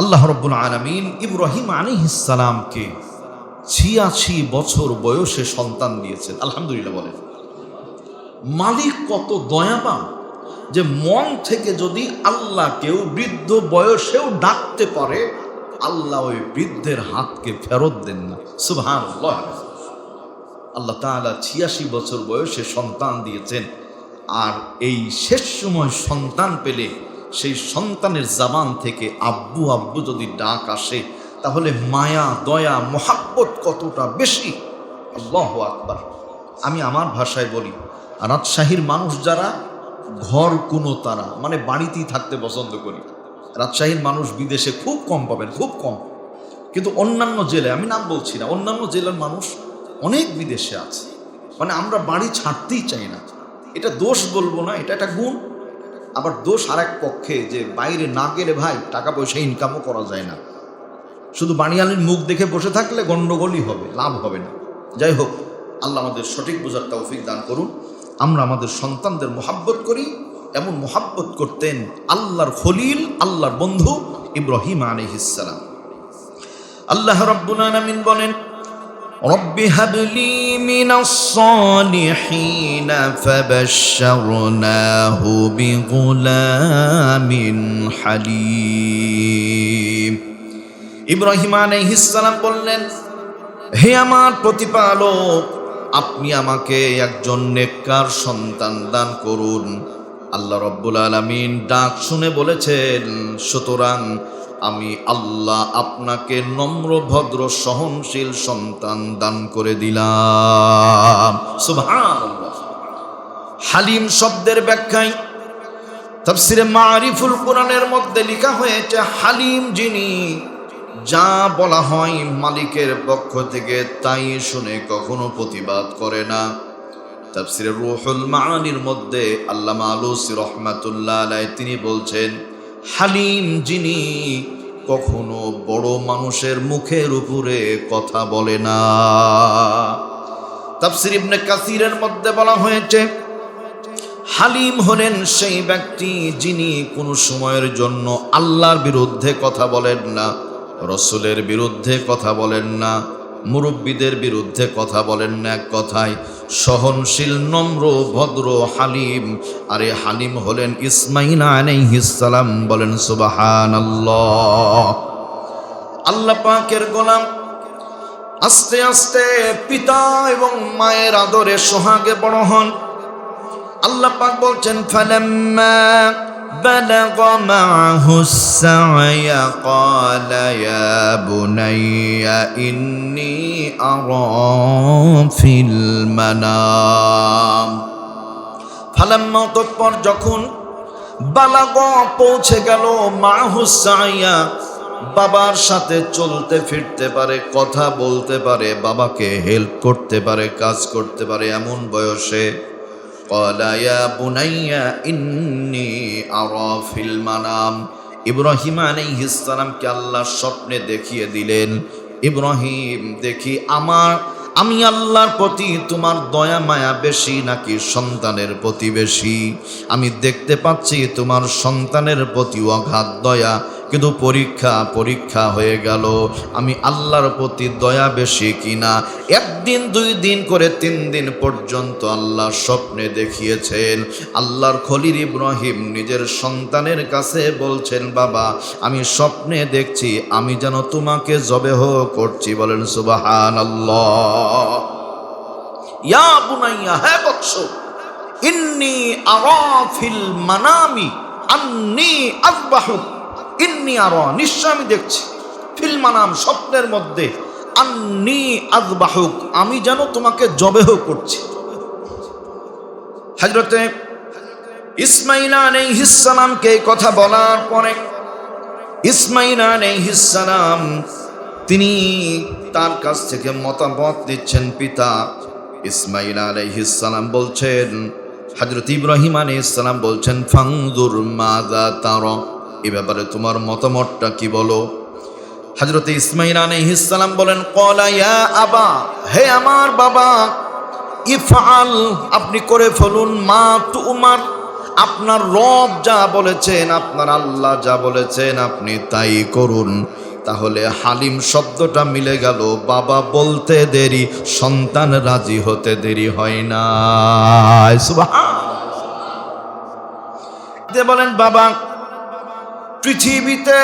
আল্লাহ রাব্বুল আলামিন ইব্রাহিম আলাইহিস সালামকে ৮৬ বছর বয়সে সন্তান দিয়েছেন। আলহামদুলিল্লাহ বলেন। মালিক কত দয়াবান যে মন থেকে যদি আল্লাহকেও বৃদ্ধ বয়সেও ডাকতে পারে, আল্লাহ ওই বৃদ্ধের হাতকে ফেরত দেন না। সুবহানাল্লাহ। আল্লাহ তাআলা ৮৬ বছর বয়সে সন্তান দিয়েছেন। আর এই শেষ সময় সন্তান পেলে সেই সন্তানের জবান থেকে আব্বু আব্বু যদি ডাক আসে, তাহলে মায়া দয়া মোহাব্বত কতটা বেশি। আল্লাহু আকবার। আমি আমার ভাষায় বলি, রাজশাহীর মানুষ যারা ঘর কোনো তারা মানে বাড়িতেই থাকতে পছন্দ করি। রাজশাহীর মানুষ বিদেশে খুব কম পাবেন, খুব কম। কিন্তু অন্যান্য জেলায়, আমি নাম বলছি না, অন্যান্য জেলার মানুষ অনেক বিদেশে আছে। মানে আমরা বাড়ি ছাড়তেই চাই না। এটা দোষ বলবো না, এটা একটা গুণ। আবার দোষ আর এক পক্ষে, যে বাইরে না গেলে ভাই টাকা পয়সা ইনকামও করা যায় না। শুধু বাণিয়ালির মুখ দেখে বসে থাকলে গন্ডগোলই হবে, লাভ হবে না। যাই হোক, আল্লাহ আমাদের সঠিক বোঝার তৌফিক দান করুন। আমরা আমাদের সন্তানদের মোহাব্বত করি। এমন মোহাব্বত করতেন আল্লাহর খলিল, আল্লাহর বন্ধু ইব্রাহিম আলাইহিস সালাম। আল্লাহ রাব্বুল আলামিন বলেন, রব্বি হাবলি মিনাস সালিহিন ফাবাশশারনাহু বিগুলামিন হালিম। ইব্রাহিম আলাইহিস সালাম বললেন, হে আমার প্রতিপালক, আপনি আমাকে একজন নেককার সন্তান দান করুন। আল্লাহ রব্বুল আলামিন ডাক শুনে বলেছেন, সুতরাং আমি আল্লাহ আপনাকে নম্র ভদ্র সহনশীল সন্তান দান করে দিলাম। সুবহানাল্লাহ। হালিম শব্দের ব্যাখ্যায় তাফসিরে মারিফুল কোরআনের মধ্যে লেখা হয়েছে, হালিম যিনি যা বলা হয় মালিকের পক্ষ থেকে তাই শুনে কখনো প্রতিবাদ করে না। তাফসিরে রুহুল মাআনির মধ্যে আল্লামা আলুসি রাহমাতুল্লাহ আলাইহি তিনি বলছেন, হালিম যিনি কখনো বড় মানুষের মুখের উপরে কথা বলে না। তাফসির ইবনে কাসিরের মধ্যে বলা হয়েছে, হালিম হলেন সেই ব্যক্তি যিনি কোনো সময়ের জন্য আল্লাহর বিরুদ্ধে কথা বলেন না, রসুলের বিরুদ্ধে কথা বলেন না, মুরব্বীদের বিরুদ্ধে কথা বলেন না। এক কথায় সহনশীল, নম্র, ভদ্র হালিম। আরে হালিম হলেন ইসমাঈল আলাইহিস সালাম। বলেন সুবহানাল্লাহ। আল্লাহ পাকের গোলাম আস্তে আস্তে পিতা এবং মায়ের আদরে সোহাগে বড় হন। আল্লাহ পাক বলছেন, ফালাম্মা بلغ معه السعي قال يا بني إني أرى في المنام। ফালাম্মা তৎপর যখন বালাগ পৌঁছে গেল, মাহু সাইয়া বাবার সাথে চলতে ফিরতে পারে, কথা বলতে পারে, বাবাকে হেল্প করতে পারে, কাজ করতে পারে, এমন বয়সে ক্বালা ইয়া বুনাইয়া ইন্নী আরা ফিল মানাম। ইব্রাহিম আলাইহিস সালামকে আল্লাহ স্বপ্নে দেখিয়ে দিলেন, ইব্রাহিম দেখি আমি আল্লাহর প্রতি তোমার দয়া মায়া বেশি নাকি সন্তানের প্রতি বেশি? আমি দেখতে পাচ্ছি তোমার সন্তানের প্রতি অগাধ দয়া, কিন্তু পরীক্ষা হয়ে গেল আমি আল্লাহর প্রতি দয়া বেশি কিনা। একদিন, 2 দিন করে 3 দিন পর্যন্ত আল্লাহ স্বপ্নে দেখিয়েছেন। আল্লাহর খলিল ইব্রাহিম নিজের সন্তানের কাছে বলছেন, বাবা আমি স্বপ্নে দেখছি আমি যেন তোমাকে জবেহ করছি। বলেন সুবহানাল্লাহ। ইয়া বুনাইয়া, হে বৎস, ইন্নী আরা ফিল মানামি আন্নী আযবাহুক। ইন্নী আরা, নিশ্চয় আমি দেখছি, ফিল মানাম স্বপ্নের মধ্যে, আন্নী আযবাহুক আমি যেন তোমাকে জবেহ করছি। হযরতে ইসমাঈল আলাইহিস সালামকে এই কথা বলার পরে ইসমাঈল আলাইহিস সালাম তিনি তার কাছ থেকে মতামত দিচ্ছেন পিতা। ইসমাঈল আলাইহিস সালাম বলছেন, হযরত ইব্রাহিম আলাইহিস সালাম বলছেন, ফানজুর মাযা তারা, এই ব্যাপারে তোমার মতামতটা কি বলো? হযরত ইসমাঈল আলাইহিস সালাম বলেন, ক্বালা ইয়া আবা, হে আমার বাবা, ইফআল, আপনি করে ফেলুন, মা তুমার, আপনার রব যা বলেছেন, আপনার আল্লাহ যা বলেছেন আপনি তাই করুন। তাহলে হালিম শব্দটা মিলে গেল। বাবা বলতে দেরি, সন্তান রাজি হতে দেরি হয় না। সুবহানাল্লাহ। বলেন বাবা, পৃথিবীতে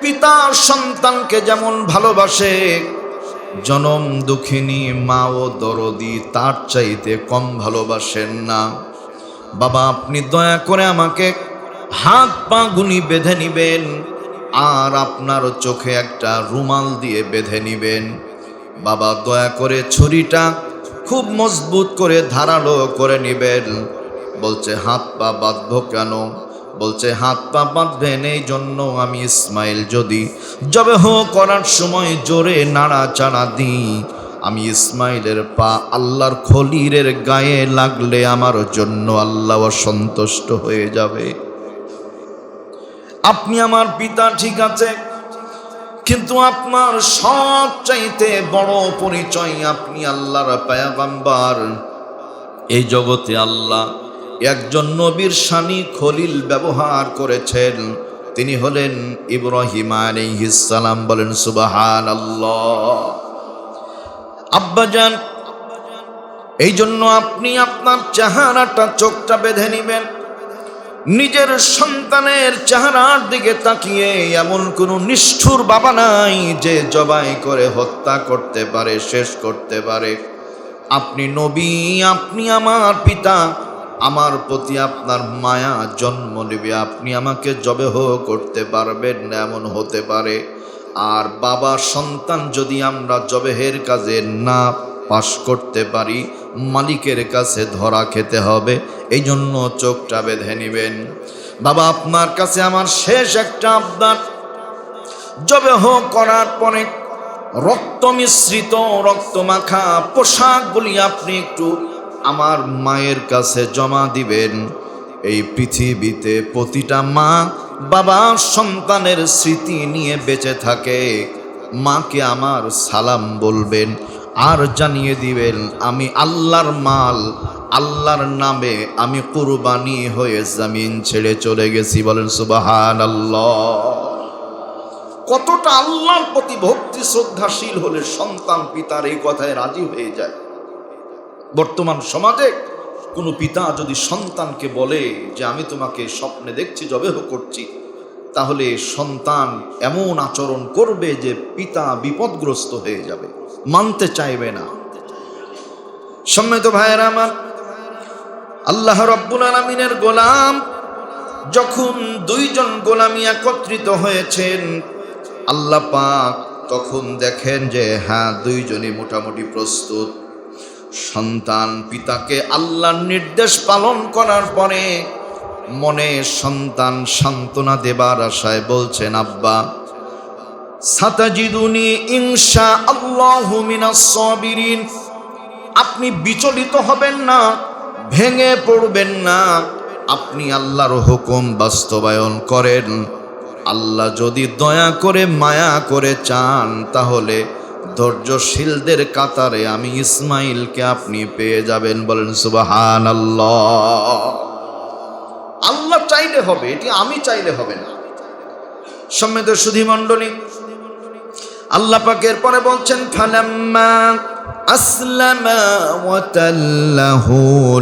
পিতা সন্তানকে যেমন ভালোবাসে, জনম দুঃখিনী মা ও দরদি তার চাইতে কম ভালোবাসেন না। বাবা আপনি দয়া করে আমাকে হাত পা গুনি বেঁধে নিবেন, আর আপনার চোখে একটা রুমাল দিয়ে বেঁধে নিবেন। বাবা দয়া করে ছুরিটা খুব মজবুত করে ধারালো করে নিবেন। বলছে হাত পা বাঁধবো কেন? বলছে হাত পা বাঁধবেন এই জন্য, আমি ইসমাইল যদি জবেহ করার সময় জোরে নাড়াচাড়া দিই, আমি ইসমাইলের পা আল্লাহর খলিলের গায়ে লাগলে আমার জন্য আল্লাহ সন্তুষ্ট হয়ে যাবে। আপনি আমার পিতা ঠিক আছে, কিন্তু আপনার সবচাইতে বড় পরিচয় আপনি আল্লাহর পয়গম্বর। এই জগতে আল্লাহ একজন নবীর শানি খলিল ব্যবহার করেছেন, তিনি হলেন ইব্রাহিম আলাইহিস সালাম। বলেন সুবহানাল্লাহ। আব্বাজান, এই জন্য আপনি আপনার চেহারাটা, চোখটা বেঁধে নিবেন। নিজের সন্তানের চেহারার দিকে তাকিয়ে এমন কোনো নিষ্ঠুর বাবা নাই যে জবাই করে হত্যা করতে পারে, শেষ করতে পারে। আপনি নবী, আপনি আমার পিতা, আমার প্রতি আপনার মায়া জন্ম নেবে, আপনি আমাকে জবেহ করতে পারবেন না এমন হতে পারে। আর বাবা সন্তান যদি আমরা জবেহের কাজে না পাশ করতে পারি, মালিকের কাছে ধরা খেতে হবে। এই জন্য চোখটা বেঁধে নিবেন। বাবা আপনার কাছে আমার শেষ একটা আবদার, জবেহ করার পরে রক্ত মিশ্রিত, রক্ত মাখা পোশাকগুলি আপনি একটু আমার মায়ের কাছে জমা দিবেন। এই পৃথিবীতে প্রতিটা মা বাবা সন্তানের স্মৃতি নিয়ে বেঁচে থাকে। মাকে আমার সালাম বলবেন, আর জানিয়ে দিবেন আমি আল্লাহর মাল, আল্লাহর নামে আমি কুরবানি হয়ে জমিন ছেড়ে চলে গেছি। বলেন সুবহানাল্লাহ। কতটা আল্লাহর প্রতি ভক্তি শ্রদ্ধাশীল হলে সন্তান পিতার এই কথায় রাজি হয়ে যায়। বর্তমান সমাজে কোনো পিতা যদি সন্তানকে বলে যে আমি তোমাকে স্বপ্নে দেখছি জবেহ করছি, তাহলে সন্তান এমন আচরণ করবে যে পিতা বিপদগ্রস্ত হয়ে যাবে, মানতে চাইবে না। সম্মানিত ভাইয়েরা আমার, আল্লাহ রাব্বুল আলামিনের গোলাম যখন দুইজন গোলামি একত্রিত হয়েছেন, আল্লাহ পাক তখন দেখেন যে হ্যাঁ দুইজনই মোটামুটি প্রস্তুত। সন্তান পিতাকে আল্লাহর নির্দেশ পালন করার পরে মনে সন্তান সান্ত্বনা দেবার আশায় বলছেন, আব্বা সাতাজিদুনি ইনশাআল্লাহু মিনাস সাবিরিন। আপনি বিচলিত হবেন না, ভেঙে পড়বেন না, আপনি আল্লাহর হুকুম বাস্তবায়ন করেন। আল্লাহ যদি দয়া করে মায়া করে চান, তাহলে ধৈর্যশীলদের কাতারে আমি ইসমাইলকে আপনি পেয়ে যাবেন। বলেন সুবহানাল্লাহ। আল্লাহ চাইলে হবে, এটি আমি চাইলে হবে না। সম্মানিত সুধী মণ্ডলী, আল্লাহ পাকের পরে বলছেন ফালাম্মা আসলামা ওয়া তাল্লাহু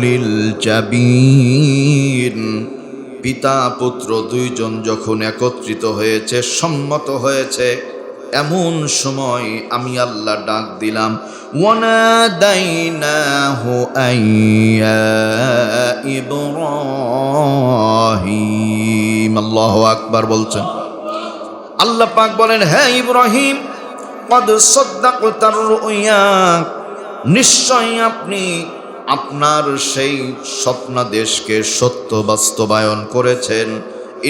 লিল জাবিন। পিতা পুত্র দুইজন যখন একত্রিত হয়েছে, সম্মত হয়েছে, এমন সময় আমি আল্লাহ ডাক দিলাম, ওয়ানাদাইনাহু আইয়া ইব্রাহিম। আল্লাহু আকবার বলছেন। আল্লাহ পাক বলেন, হ্যাঁ ইব্রাহিম, কদ সাদ্দাকতার রুয়া, নিশ্চয় আপনি আপনার সেই স্বপ্নাদেশকে সত্য বাস্তবায়ন করেছেন।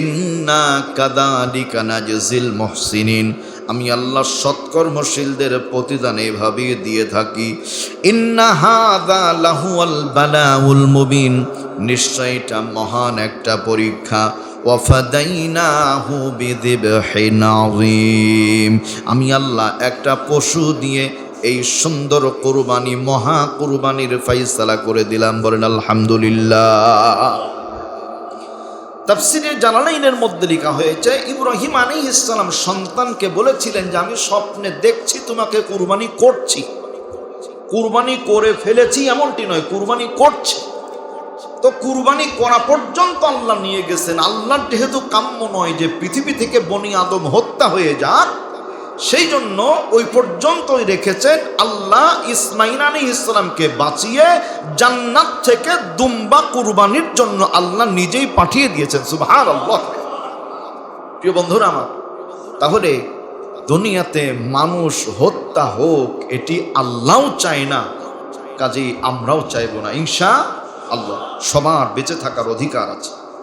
ইন্না কাযালিকা নাজজিল মুহসিনিন, আমি আল্লাহ সৎকর্মশীলদের প্রতিদান এভাবে দিয়ে থাকি। ইন্না হাযা লাহুল বালাউল মুবিন, নিশ্চয় এটা মহান একটা পরীক্ষা। ওয়াফাদাইনাহু বিযিবহিন আযীম, আমি আল্লাহ একটা পশু দিয়ে এই সুন্দর কুরবানি, মহা কুরবানির ফয়সালা করে দিলাম। বলেন আলহামদুলিল্লাহ। তাফসিরে জালালাইনের মধ্যে লেখা হয়েছে ইব্রাহিম আলাইহিস সালাম সন্তানকে বলেছিলেন যে আমি স্বপ্নে দেখছি তোমাকে কুরবানি করছি, কুরবানি করে ফেলেছি এমনটি নয়, কুরবানি করছি। তো কুরবানি করা পর্যন্ত আল্লাহ নিয়ে গেছেন। আল্লাহর যেহেতু কাম্য নয় যে পৃথিবী থেকে বনি আদম হত্যা হয়ে যাক, সেই জন্য ওই পর্যন্তই রেখেছেন। আল্লাহ ইসমাইল আলাইহিস সালামকে বাঁচিয়ে জান্নাত থেকে দুম্বা কুরবানির জন্য আল্লাহ নিজেই পাঠিয়ে দিয়েছেন। সুবহানাল্লাহ। প্রিয় বন্ধুরা আমার, তাহলে দুনিয়াতে মানুষ হত্যা হোক এটি আল্লাহও চায় না, কাজেই আমরাও চাইব না। ইনশাআল্লাহ সবার বেঁচে থাকার অধিকার আছে।